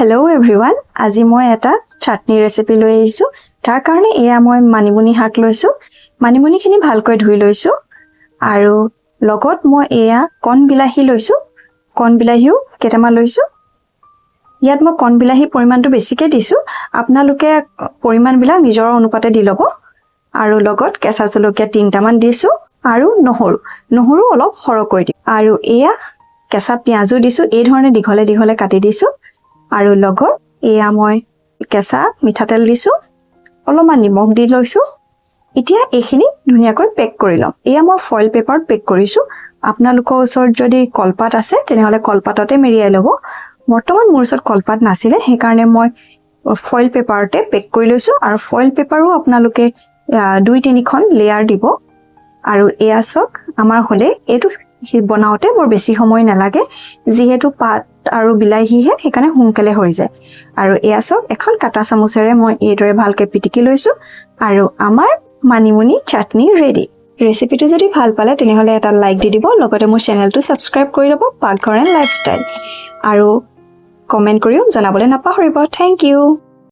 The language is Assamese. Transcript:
Hello everyone, আজি মই এটা চাটনি ৰেচিপি লৈ আহিছো। তাৰ কাৰণে এয়া মই মানিমুনি শাক লৈছো। মানিমুনিখিনি ভালকৈ ধুই লৈছো আৰু লগত মই এয়া কণ বিলাহী লৈছো। কণ বিলাহীও কেইটামান লৈছো। ইয়াত মই কণ বিলাহী পৰিমাণটো বেছিকৈ দিছো। আপোনালোকে পৰিমাণবিলাক নিজৰ অনুপাতে দি ল'ব। আৰু লগত কেঁচা জলকীয়া 3টামান দিছো আৰু নহৰু অলপ সৰহকৈ দিম। আৰু এয়া কেঁচা পিয়াজো দিছো। এই ধৰণে দীঘলে দীঘলে কাটি দিছো। আৰু লগত এয়া মই কেঁচা মিঠাতেল দিছো। অলপমান নিমখ দি লৈছো। এতিয়া এইখিনি ধুনীয়াকৈ পেক কৰি লম। এয়া মই ফয়েল পেপাৰত পেক কৰিছো। আপোনালোকৰ ওচৰত যদি কলপাত আছে তেনেহলে কলপাততে মেৰিয়াই ল'ব। বৰ্তমান মোৰ ওচৰত কলপাত নাছিলে, সেইকাৰণে মই ফয়েল পেপাৰতে পেক কৰি লৈছো। আৰু ফয়েল পেপাৰো আপোনালোকে 2-3খন লেয়াৰ দিব। আৰু এয়া চক আমাৰ হলে এইটো বনাওতে বৰ বেছি সময় নালাগে, যিহেতু পাত আৰু বিলাহীহে, সেইকাৰণে সোনকালে হৈ যায়। আৰু এয়া চক এখন কাটা চামুচেৰে মই এইদৰে ভালকৈ পিটিকি লৈছো। আৰু আমাৰ মানিমুনি চাটনি ৰেডি। ৰেচিপিটো যদি ভাল পালে তেনেহলে এটা লাইক দি দিব। লগতে মোৰ চেনেলটো সাবস্ক্ৰাইব কৰি ল'ব, পাকঘৰ এণ্ড লাইফষ্টাইল। আৰু কমেন্ট কৰিও জনাবলৈ নাপাহৰিব। Thank U.